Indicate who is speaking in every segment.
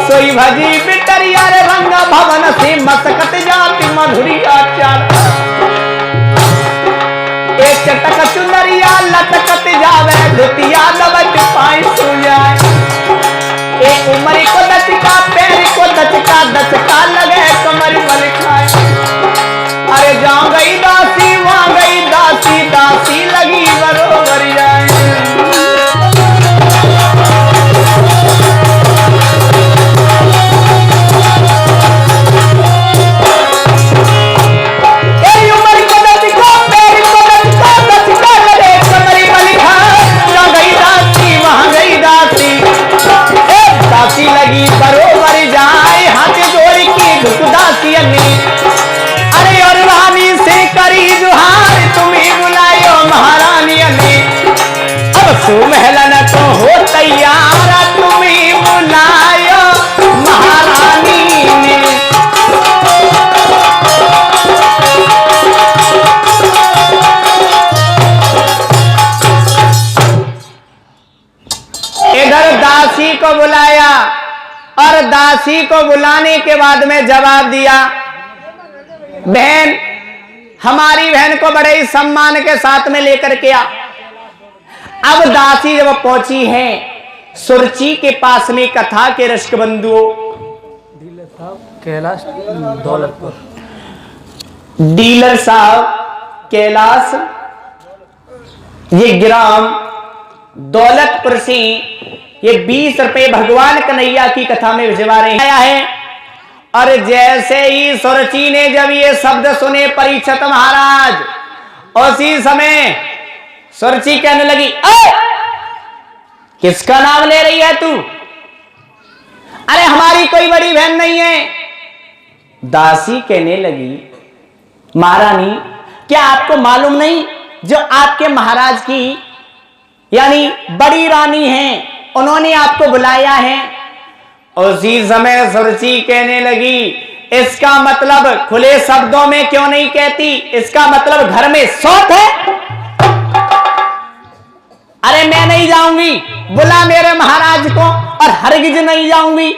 Speaker 1: सोई भजी बिटरिया रे रंग भवन से मसकत जाती मधुरिया चाल ए चटक चुनरिया लटकत जावे धुतिया दबट पाई सो जाए ए उमरी को दचका पैर को दचका दचका लगे कमर बल खाए अरे जाऊं गई दासी वहां गई दासी दासी लगी बरोबर जाए दासी लगी बरोबर जाए हाथ जोड़ की दासी अरे और रानी से करी जुहार तुम्हें बुलायो महारानी ने अब सुमहलन तो हो तैयार तुम्हें बुलायो महारानी ने इधर दासी को बुलाया और दासी को बुलाने के बाद में जवाब दिया बहन हमारी बहन को बड़े ही सम्मान के साथ में लेकर के आ। अब दासी जब पहुंची है सुरची के पास में कथा के रश्क बंधुओं
Speaker 2: कैलाश दौलतपुर
Speaker 1: डीलर साहब कैलाश ये ग्राम दौलतपुर से ये 20 रुपए भगवान कन्हैया की कथा में भिजवा रहे हैं। और जैसे ही सुरची ने जब ये शब्द सुने परीक्षित महाराज उसी समय सुरची कहने लगी किसका नाम ले रही है तू? अरे हमारी कोई बड़ी बहन नहीं है। दासी कहने लगी महारानी क्या आपको मालूम नहीं जो आपके महाराज की यानी बड़ी रानी हैं उन्होंने आपको बुलाया है? उसी समय सुरची कहने लगी इसका मतलब खुले शब्दों में क्यों नहीं कहती? इसका मतलब घर में शौक है। अरे मैं नहीं जाऊंगी, बुला मेरे महाराज को और हरगिज नहीं जाऊंगी।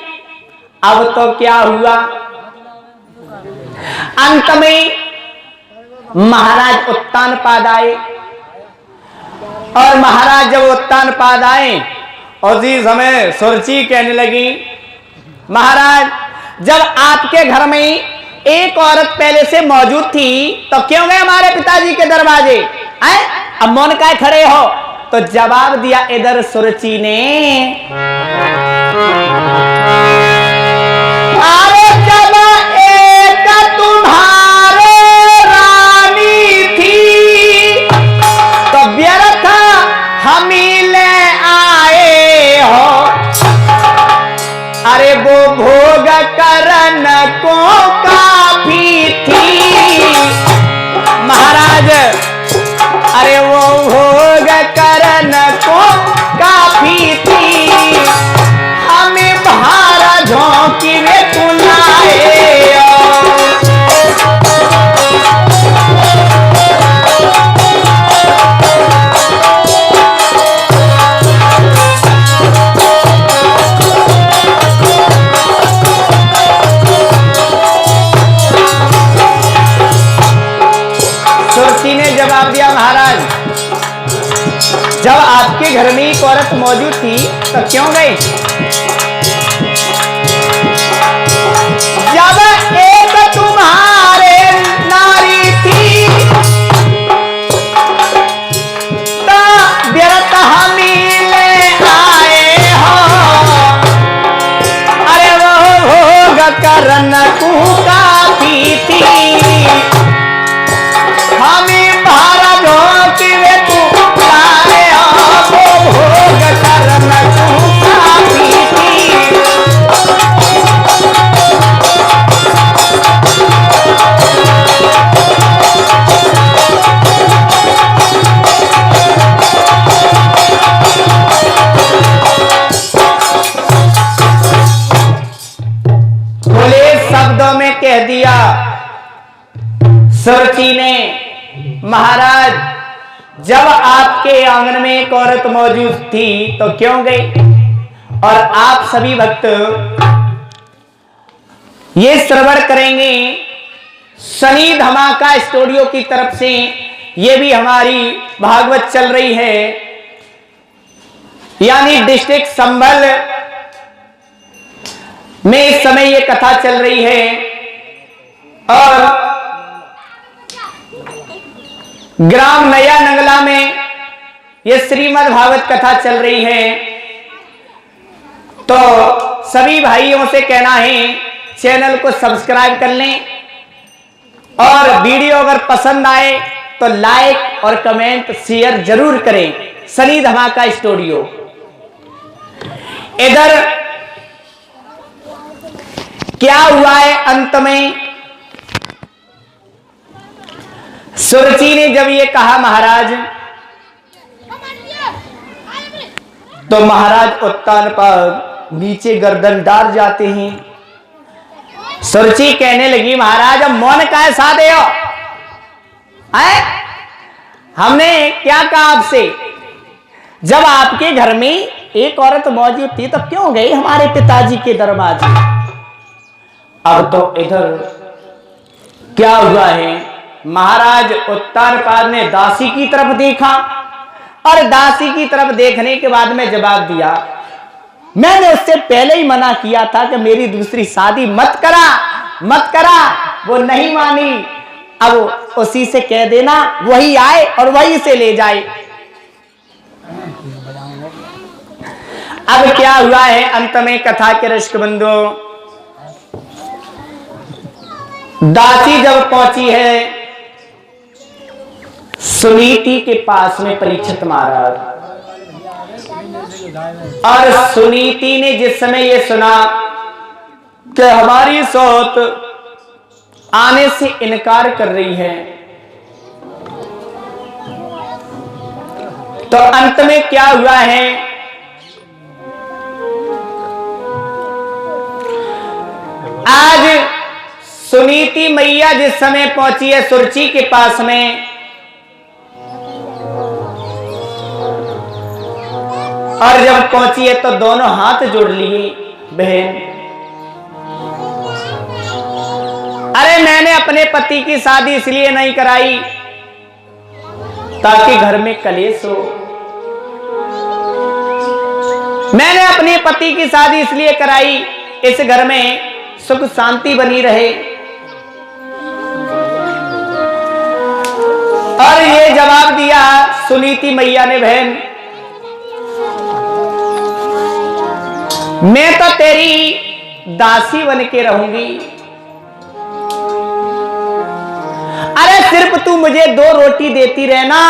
Speaker 1: अब तो क्या हुआ अंत में महाराज उत्तान पाद आए और महाराज जब उत्तान पाद आए उसी समय सुरची कहने लगी महाराज जब आपके घर में एक औरत पहले से मौजूद थी तो क्यों गए हमारे पिताजी के दरवाजे? अब मौन काय खड़े हो? तो जवाब दिया इधर सुरची ने अरे जब एक तुम्हारे रानी थी तो व्यर्थ हम ही ले आए हो। अरे वो भोग करन को काफी थी महाराज। अरे वो भोग करन को काफी थी हमें भारा झोंकी में तुलाए। सुरची ने जवाब दिया महाराज जब आपके घर में एक औरत मौजूद थी तो क्यों गए? जब एक तुम्हारे नारी थी तो व्यर्थ हम ही ले आए हो। अरे वो भोग करन को काफी थी हमें भारा झोंकी में तुलाए। वो भोग करन को काफी थी। खुले शब्दों में कह दिया सुरची ने महाराज जब आपके आंगन में एक औरत मौजूद थी तो क्यों गई? और आप सभी भक्त ये श्रवण करेंगे सनी धमाका स्टूडियो की तरफ से। ये भी हमारी भागवत चल रही है, यानी डिस्ट्रिक्ट संभल में इस समय ये कथा चल रही है। और ग्राम नया नंगला में ये श्रीमद् भागवत कथा चल रही है। तो सभी भाइयों से कहना है चैनल को सब्सक्राइब कर लें, और वीडियो अगर पसंद आए तो लाइक और कमेंट शेयर जरूर करें। सनी धमाका स्टूडियो। इधर क्या हुआ है अंत में, सुरची ने जब ये कहा महाराज, तो महाराज उत्तान पर नीचे गर्दन डाल जाते हैं। सुरची कहने लगी महाराज अब मौन काहे साधे हो, हमने क्या कहा आपसे? जब आपके घर में एक औरत मौजूद थी तो क्यों गई हमारे पिताजी के दरवाजे? अब तो इधर क्या हुआ है, महाराज उत्तानपाद ने दासी की तरफ देखा, और दासी की तरफ देखने के बाद में जवाब दिया, मैंने उससे पहले ही मना किया था कि मेरी दूसरी शादी मत करा मत करा, वो नहीं मानी। अब उसी से कह देना वही आए और वही से ले जाए। अब क्या हुआ है अंत में कथा के दर्शक बंधु, दासी जब पहुंची है सुनीति के पास में परीक्षित महाराज, और सुनीति ने जिस समय ये सुना कि हमारी सौत आने से इनकार कर रही है, तो अंत में क्या हुआ है, आज सुनीति मैया जिस समय पहुंची है सुरची के पास में, और जब पहुंची है तो दोनों हाथ जोड़ लिए, बहन अरे मैंने अपने पति की शादी इसलिए नहीं कराई ताकि घर में कलेश हो, मैंने अपने पति की शादी इसलिए कराई इस घर में सुख शांति बनी रहे। और ये जवाब दिया सुनीति मैया ने, बहन मैं तो तेरी दासी बन के रहूंगी, अरे सिर्फ तू मुझे 2 रोटी देती रहना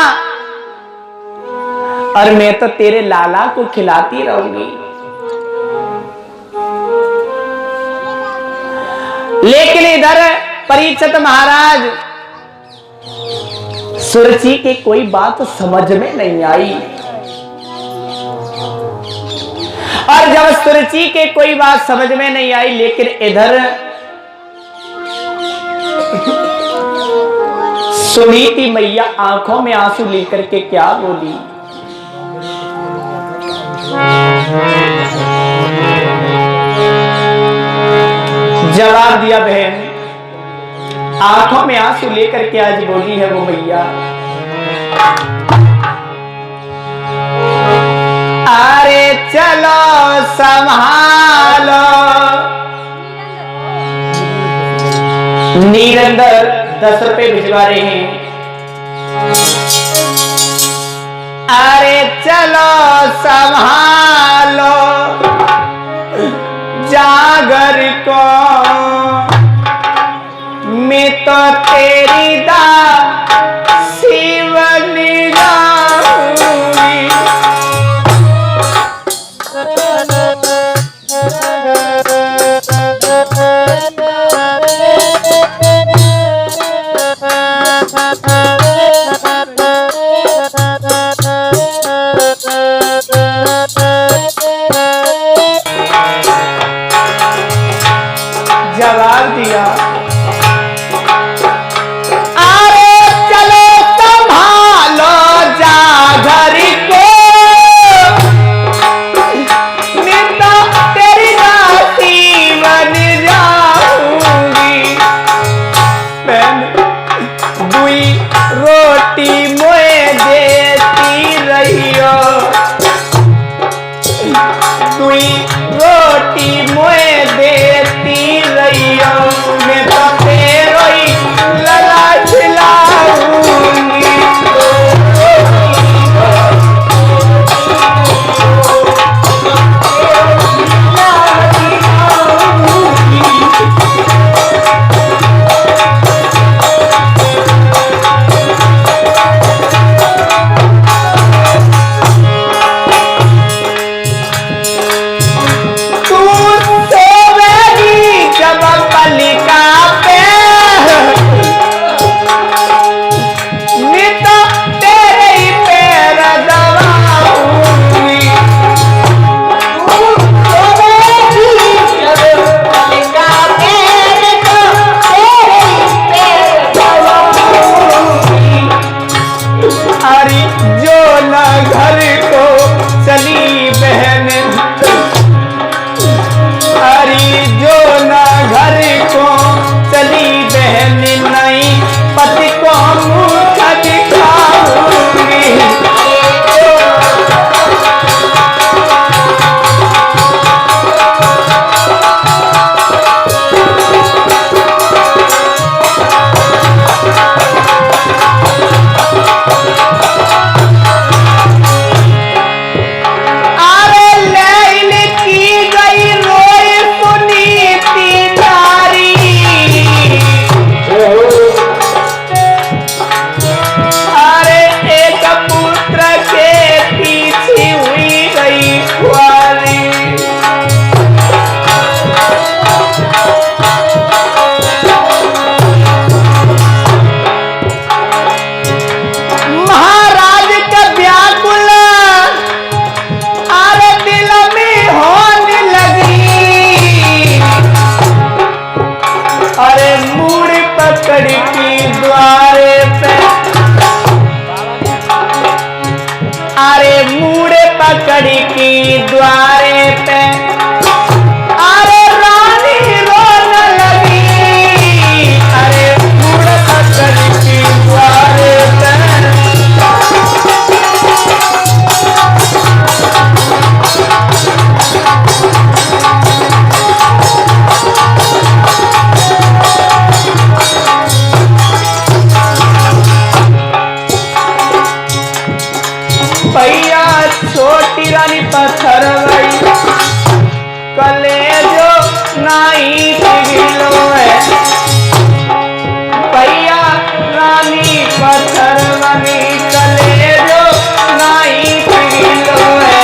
Speaker 1: और मैं तो तेरे लाला को खिलाती रहूंगी। लेकिन इधर परीक्षित महाराज सुरची की कोई बात समझ में नहीं आई, और जब सुरची के कोई बात समझ में नहीं आई, लेकिन इधर सुनीति मैया आंखों में आंसू लेकर के क्या बोली, जवाब दिया, बहन आंखों में आंसू लेकर के आज बोली है वो मैया, अरे चलो संभालो, निरंतर 10 रुपए भिजवा रहे हैं, अरे चलो संभालो जागर को, मैं तो तेरी दासी बन जाऊंगी। जवाब दिया, अरे चलो संभालो जागर को, मैं तो तेरी दासी बन जाऊंगी। रोटी मोए देती रहियो, मैं तो तेरो ही लला खिलाऊंगी। पकड़ की द्वारे पे अरे रानी रोने लगी, अरे मुड़ पकड़ की द्वारे पे भैया छोटी रानी पत्थर गई कलेजो नाई पिघलो है, भैया रानी पत्थर बनी कलेजो नाई पिघलो है।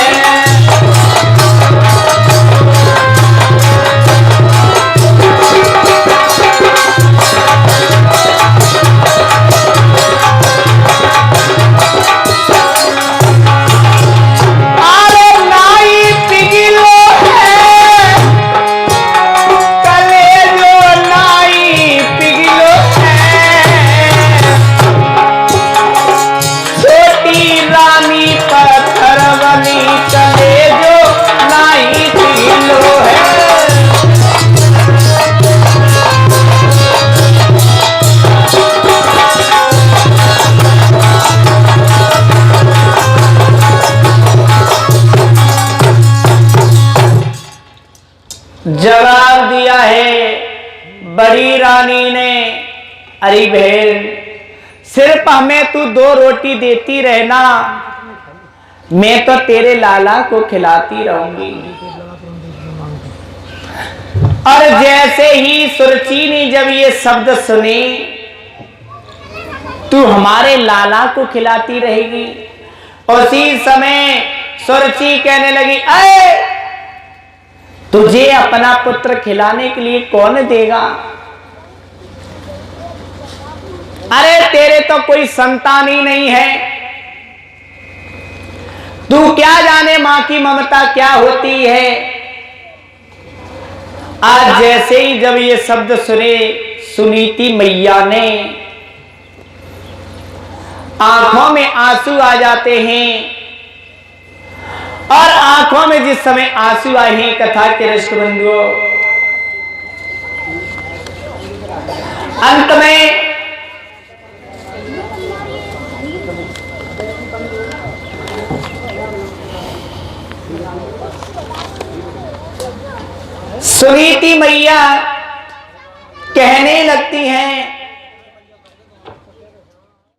Speaker 1: जवाब दिया है बड़ी रानी ने, अरे बहन सिर्फ हमें तू 2 रोटी देती रहना, मैं तो तेरे लाला को खिलाती रहूंगी। और जैसे ही सुरची ने जब ये शब्द सुने, तू हमारे लाला को खिलाती रहेगी, उसी समय सुरची कहने लगी, अरे तुझे अपना पुत्र खिलाने के लिए कौन देगा? अरे तेरे तो कोई संतान ही नहीं है, तू क्या जाने मां की ममता क्या होती है। आज जैसे ही जब ये शब्द सुने सुनीति मैया ने, आंखों में आंसू आ जाते हैं, और आंखों में जिस समय आंसू आए हैं कथा के दर्शक बंधुओं, अंत में सुनीति मैया कहने लगती हैं,